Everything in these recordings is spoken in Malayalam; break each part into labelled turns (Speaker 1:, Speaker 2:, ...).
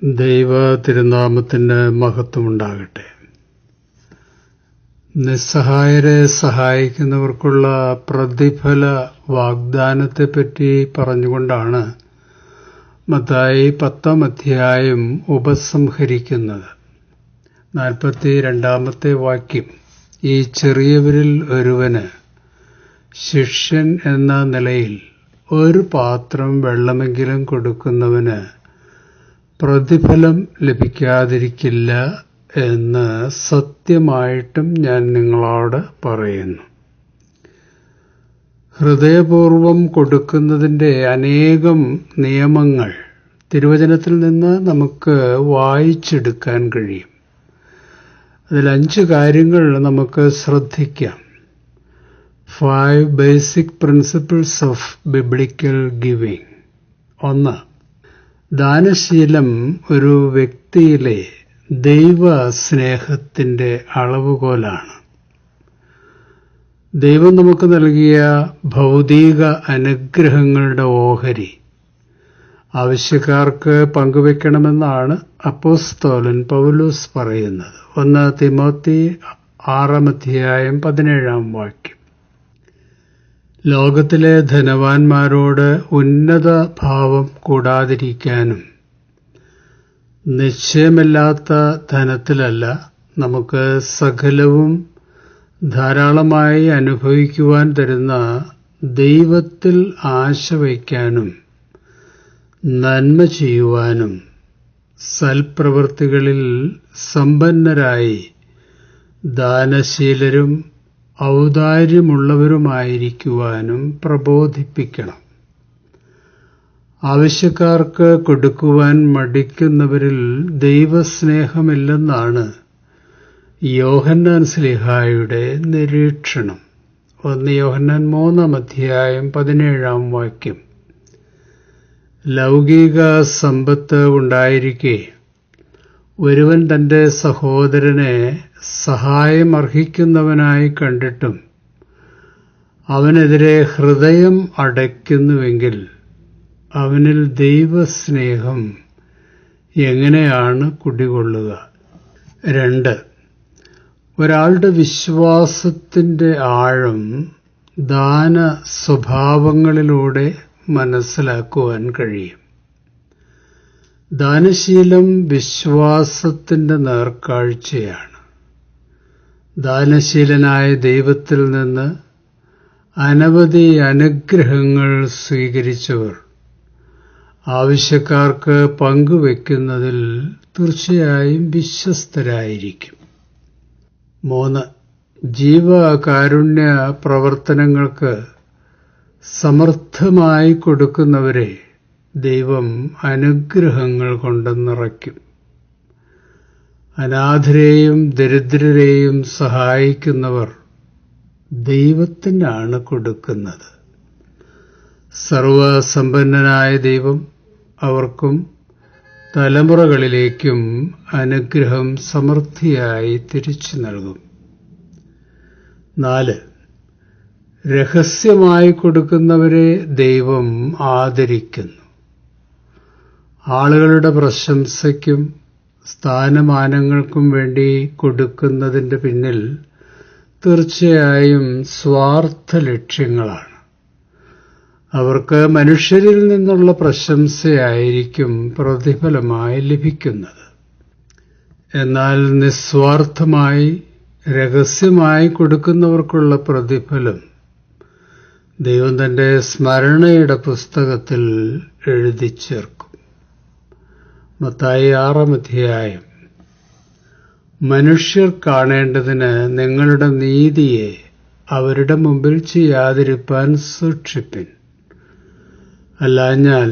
Speaker 1: ദൈവ തിരുനാമത്തിന് മഹത്വമുണ്ടാകട്ടെ. നിസ്സഹായരെ സഹായിക്കുന്നവർക്കുള്ള പ്രതിഫല വാഗ്ദാനത്തെപ്പറ്റി പറഞ്ഞുകൊണ്ടാണ് മത്തായി 10-ാം അധ്യായം ഉപസംഹരിക്കുന്നത്. 42-ാമത്തെ വാക്യം, ഈ ചെറിയവരിൽ ഒരുവന് ശിഷ്യൻ എന്ന നിലയിൽ ഒരു പാത്രം വെള്ളമെങ്കിലും കൊടുക്കുന്നവന് പ്രതിഫലം ലഭിക്കാതിരിക്കില്ല എന്ന് സത്യമായിട്ടും ഞാൻ നിങ്ങളോട് പറയുന്നു. ഹൃദയപൂർവം കൊടുക്കുന്നതിൻ്റെ അനേകം നിയമങ്ങൾ തിരുവചനത്തിൽ നിന്ന് നമുക്ക് വായിച്ചെടുക്കാൻ കഴിയും. അതിൽ 5 കാര്യങ്ങൾ നമുക്ക് ശ്രദ്ധിക്കാം. 5 basic principles of biblical giving. 1. ദാനശീലം ഒരു വ്യക്തിയിലെ ദൈവ സ്നേഹത്തിൻ്റെ അളവുകോലാണ്. ദൈവം നമുക്ക് നൽകിയ ഭൗതിക അനുഗ്രഹങ്ങളുടെ ഓഹരി ആവശ്യക്കാർക്ക് പങ്കുവെക്കണമെന്നാണ് അപ്പോസ്തലൻ പൗലോസ് പറയുന്നത്. 1 തിമോത്തി 6-ാം അധ്യായം 17-ാം വാക്യം. ലോകത്തിലെ ധനവാന്മാരോട് ഉന്നത ഭാവം കൂടാതിരിക്കാനും നിശ്ചയമില്ലാത്ത ധനത്തിലല്ല, നമുക്ക് സകലവും ധാരാളമായി അനുഭവിക്കുവാൻ തരുന്ന ദൈവത്തിൽ ആശ വയ്ക്കാനും നന്മ ചെയ്യുവാനും സൽപ്രവൃത്തികളിൽ സമ്പന്നരായി ദാനശീലരും ഔദാര്യമുള്ളവരുമായിരിക്കുവാനും പ്രബോധിപ്പിക്കണം. ആവശ്യക്കാർക്ക് കൊടുക്കുവാൻ മടിക്കുന്നവരിൽ ദൈവസ്നേഹമില്ലെന്നാണ് യോഹന്നാൻ ശ്ലീഹായുടെ നിരീക്ഷണം. 1 യോഹന്നാൻ 3-ാം അധ്യായം 17-ാം വാക്യം. ലൗകിക സമ്പത്ത് ഉണ്ടായിരിക്കെ ഒരുവൻ തൻ്റെ സഹോദരനെ സഹായമർഹിക്കുന്നവനായി കണ്ടിട്ടും അവനെതിരെ ഹൃദയം അടയ്ക്കുന്നുവെങ്കിൽ അവനിൽ ദൈവസ്നേഹം എങ്ങനെയാണ് കുടികൊള്ളുക? 2. ഒരാളുടെ വിശ്വാസത്തിൻ്റെ ആഴം ദാന സ്വഭാവങ്ങളിലൂടെ മനസ്സിലാക്കുവാൻ കഴിയും. ദാനശീലം വിശ്വാസത്തിൻ്റെ നേർക്കാഴ്ചയാണ്. ദാനശീലനായ ദൈവത്തിൽ നിന്ന് അനവധി അനുഗ്രഹങ്ങൾ സ്വീകരിച്ചവർ ആവശ്യക്കാർക്ക് പങ്കുവെക്കുന്നതിൽ തീർച്ചയായും വിശ്വസ്തരായിരിക്കും. 3. ജീവകാരുണ്യ പ്രവർത്തനങ്ങൾക്ക് സമർത്ഥമായി കൊടുക്കുന്നവരെ ദൈവം അനുഗ്രഹങ്ങൾ കൊണ്ട് നിറയ്ക്കും. അനാഥരെയും ദരിദ്രരെയും സഹായിക്കുന്നവർ ദൈവത്തിനാണ് കൊടുക്കുന്നത്. സർവസമ്പന്നനായ ദൈവം അവർക്കും തലമുറകളിലേക്കും അനുഗ്രഹം സമൃദ്ധിയായി തിരിച്ചു നൽകും. 4. രഹസ്യമായി കൊടുക്കുന്നവരെ ദൈവം ആദരിക്കുന്നു. ആളുകളുടെ പ്രശംസയ്ക്കും സ്ഥാനമാനങ്ങൾക്കും വേണ്ടി കൊടുക്കുന്നതിൻ്റെ പിന്നിൽ തീർച്ചയായും സ്വാർത്ഥ ലക്ഷ്യങ്ങളാണ്. അവർക്ക് മനുഷ്യരിൽ നിന്നുള്ള പ്രശംസയായിരിക്കും പ്രതിഫലമായി ലഭിക്കുന്നത്. എന്നാൽ നിസ്വാർത്ഥമായി രഹസ്യമായി കൊടുക്കുന്നവർക്കുള്ള പ്രതിഫലം ദൈവം തൻ്റെ സ്മരണയുടെ പുസ്തകത്തിൽ എഴുതി ചേർക്കും. മത്തായി 6-ാം അധ്യായം. മനുഷ്യർ കാണേണ്ടതിന് നിങ്ങളുടെ നീതിയെ അവരുടെ മുമ്പിൽ ചെയ്യാതിരിപ്പാൻ സൂക്ഷിപ്പിൻ, അല്ലാഞ്ഞാൽ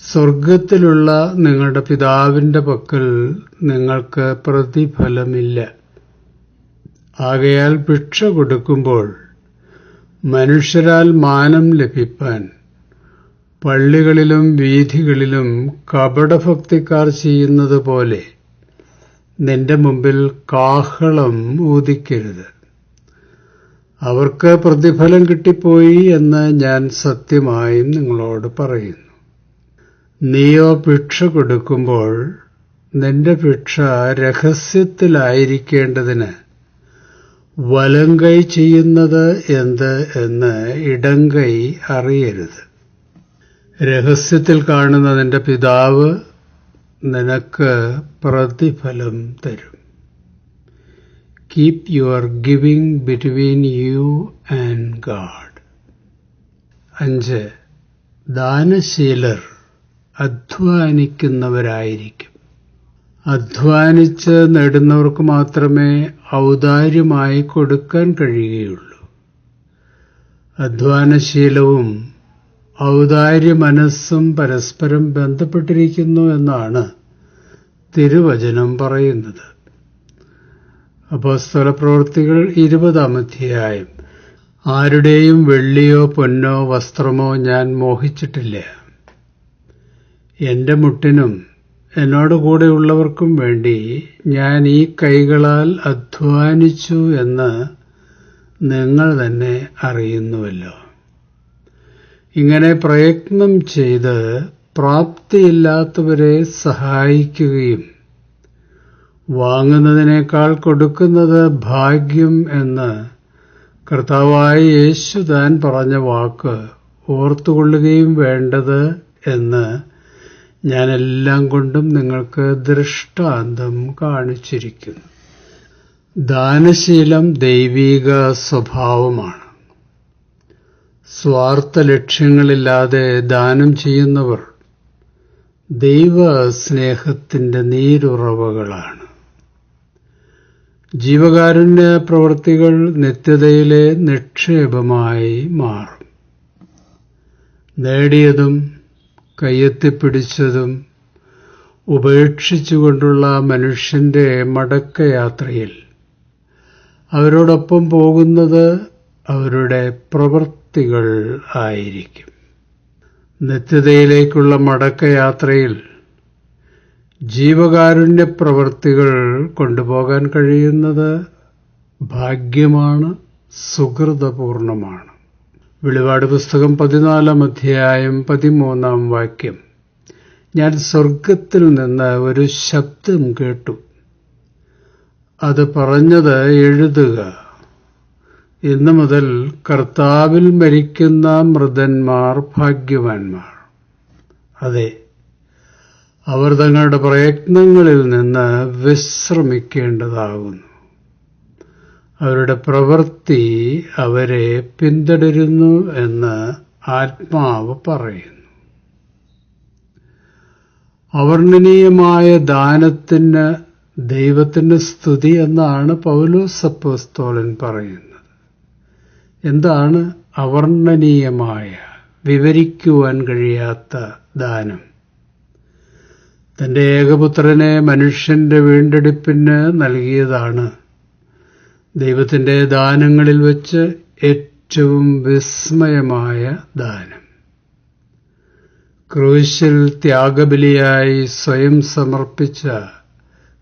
Speaker 1: സ്വർഗത്തിലുള്ള നിങ്ങളുടെ പിതാവിൻ്റെ പക്കൽ നിങ്ങൾക്ക് പ്രതിഫലമില്ല. ആകയാൽ ഭിക്ഷ കൊടുക്കുമ്പോൾ മനുഷ്യരാൽ മാനം ലഭിപ്പാൻ പള്ളികളിലും വീഥികളിലും കപടഭക്തിക്കാർ ചെയ്യുന്നത് പോലെ നിന്റെ മുമ്പിൽ കാഹളം ഊതിക്കരുത്. അവർക്ക് പ്രതിഫലം കിട്ടിപ്പോയി എന്ന് ഞാൻ സത്യമായും നിങ്ങളോട് പറയുന്നു. നീയോ ഭിക്ഷ കൊടുക്കുമ്പോൾ നിന്റെ ഭിക്ഷ രഹസ്യത്തിലായിരിക്കേണ്ടതിന് വലങ്കൈ ചെയ്യുന്നത് എന്ത് എന്ന് ഇടങ്കൈ അറിയരുത്. രഹസ്യത്തിൽ കാണുന്ന നിന്റെ പിതാവ് നിനക്ക് പ്രതിഫലം തരും. Keep your giving between you and God. 5. ദാനശീലർ അധ്വാനിക്കുന്നവരായിരിക്കും. അധ്വാനിച്ച് നേടുന്നവർക്ക് മാത്രമേ ഔദാര്യമായി കൊടുക്കാൻ കഴിയുകയുള്ളൂ. അധ്വാനശീലവും ഔദാര്യ മനസ്സും പരസ്പരം ബന്ധപ്പെട്ടിരിക്കുന്നു എന്നാണ് തിരുവചനം പറയുന്നത്. അപ്പോസ്തലപ്രവൃത്തികൾ 20-ാം അധ്യായം. ആരുടെയും വെള്ളിയോ പൊന്നോ വസ്ത്രമോ ഞാൻ മോഹിച്ചിട്ടില്ല. എന്റെ മുട്ടിനും എന്നോട് കൂടെയുള്ളവർക്കും വേണ്ടി ഞാൻ ഈ കൈകളാൽ അധ്വാനിച്ചു എന്ന് നിങ്ങൾ തന്നെ അറിയുന്നുവല്ലോ. ഇങ്ങനെ പ്രയത്നം ചെയ്ത് പ്രാപ്തിയില്ലാത്തവരെ സഹായിക്കുകയും വാങ്ങുന്നതിനേക്കാൾ കൊടുക്കുന്നത് ഭാഗ്യം എന്ന് കർത്താവായ യേശു താൻ പറഞ്ഞ വാക്ക് ഓർത്തുകൊള്ളുകയും വേണ്ടത് എന്ന് ഞാൻ എല്ലാം കൊണ്ടും നിങ്ങൾക്ക് ദൃഷ്ടാന്തം കാണിച്ചിരിക്കുന്നു. ദാനശീലം ദൈവീക സ്വഭാവമാണ്. സ്വാർത്ഥ ലക്ഷ്യങ്ങളില്ലാതെ ദാനം ചെയ്യുന്നവർ ദൈവസ്നേഹത്തിന്റെ നീരുറവകളാണ്. ജീവകാരുണ്യ പ്രവൃത്തികൾ നിത്യതയിലെ നിക്ഷേപമായി മാറും. നേടിയതും കയ്യെത്തിപ്പിടിച്ചതും ഉപേക്ഷിച്ചുകൊണ്ടുള്ള മനുഷ്യന്റെ മടക്കയാത്രയിൽ അവരോടൊപ്പം പോകുന്നത് അവരുടെ പ്രവൃത്തികൾ ആയിരിക്കും. നിത്യതയിലേക്കുള്ള മടക്കയാത്രയിൽ ജീവകാരുണ്യ പ്രവൃത്തികൾ കൊണ്ടുപോകാൻ കഴിയുന്നത് ഭാഗ്യമാണ്, സുകൃതപൂർണമാണ്. വെളിപാട് പുസ്തകം 14-ാം അധ്യായം 13-ാം വാക്യം. ഞാൻ സ്വർഗത്തിൽ നിന്ന് ഒരു ശബ്ദം കേട്ടു. അത് പറഞ്ഞത്, എഴുതുക, ഇന്നു മുതൽ കർത്താവിൽ മരിക്കുന്ന മൃതന്മാർ ഭാഗ്യവാന്മാർ. അതെ, അവർ തങ്ങളുടെ പ്രയത്നങ്ങളിൽ നിന്ന് വിശ്രമിക്കേണ്ടതാകുന്നു. അവരുടെ പ്രവൃത്തി അവരെ പിന്തുടരുന്നു എന്ന് ആത്മാവ് പറയുന്നു. അവർണ്ണനീയമായ ദാനത്തിന് ദൈവത്തിന് സ്തുതി എന്നാണ് പൗലോസ് അപ്പോസ്തലൻ പറയുന്നത്. എന്താണ് അവർണ്ണനീയമായ, വിവരിക്കുവാൻ കഴിയാത്ത ദാനം? തന്റെ ഏകപുത്രനെ മനുഷ്യന്റെ വീണ്ടെടുപ്പിന് നൽകിയതാണ് ദൈവത്തിന്റെ ദാനങ്ങളിൽ വച്ച് ഏറ്റവും വിസ്മയമായ ദാനം. ക്രൂശിൽ ത്യാഗബലിയായി സ്വയം സമർപ്പിച്ച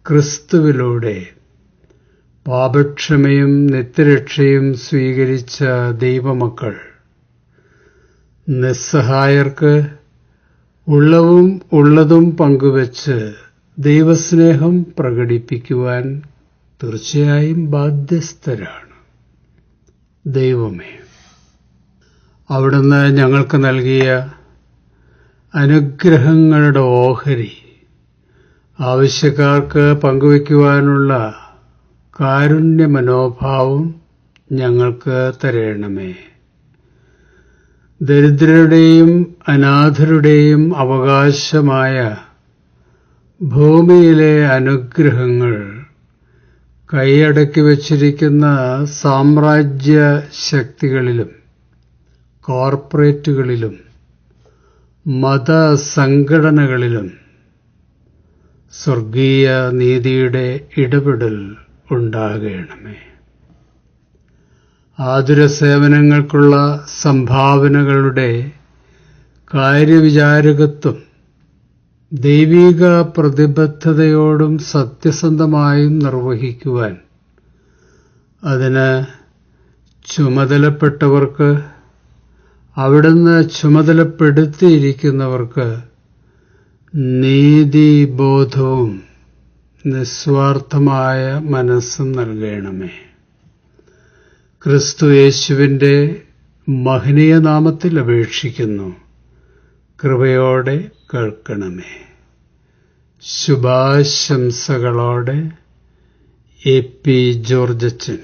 Speaker 1: ക്രിസ്തുവിലൂടെ പാപക്ഷമയും നിത്യരക്ഷയും സ്വീകരിച്ച ദൈവമക്കൾ നിസ്സഹായർക്ക് ഉള്ളതും പങ്കുവച്ച് ദൈവസ്നേഹം പ്രകടിപ്പിക്കുവാൻ തീർച്ചയായും ബാധ്യസ്ഥരാണ്. ദൈവമേ, അവിടുന്ന് ഞങ്ങൾക്ക് നൽകിയ അനുഗ്രഹങ്ങളുടെ ഓഹരി ആവശ്യക്കാർക്ക് പങ്കുവയ്ക്കുവാനുള്ള കാരുണ്യ മനോഭാവം ഞങ്ങൾക്ക് തരണമേ. ദരിദ്രരുടെയും അനാഥരുടെയും അവകാശമായ ഭൂമിയിലെ അനുഗ്രഹങ്ങൾ കൈയടക്കി വച്ചിരിക്കുന്ന സാമ്രാജ്യ ശക്തികളിലും കോർപ്പറേറ്റുകളിലും മതസംഘടനകളിലും സ്വർഗീയ നീതിയുടെ ഇടപെടൽ ഉണ്ടാകണമേ. ആതുര സേവനങ്ങൾക്കുള്ള സംഭാവനകളുടെ കാര്യവിചാരകത്വം ദൈവിക പ്രതിബദ്ധതയോടും സത്യസന്ധമായും നിർവഹിക്കുവാൻ അതിന് ചുമതലപ്പെട്ടവർക്ക്, അവിടുന്ന് ചുമതലപ്പെടുത്തിയിരിക്കുന്നവർക്ക് നീതിബോധവും നിസ്വാർത്ഥമായ മനസ്സും നൽകണമേ. ക്രിസ്തു യേശുവിന്റെ മഹനീയ നാമത്തിൽ അപേക്ഷിക്കുന്നു. കൃപയോടെ കേൾക്കണമേ. ശുഭാശംസകളോടെ എ പി ജോർജച്ചൻ.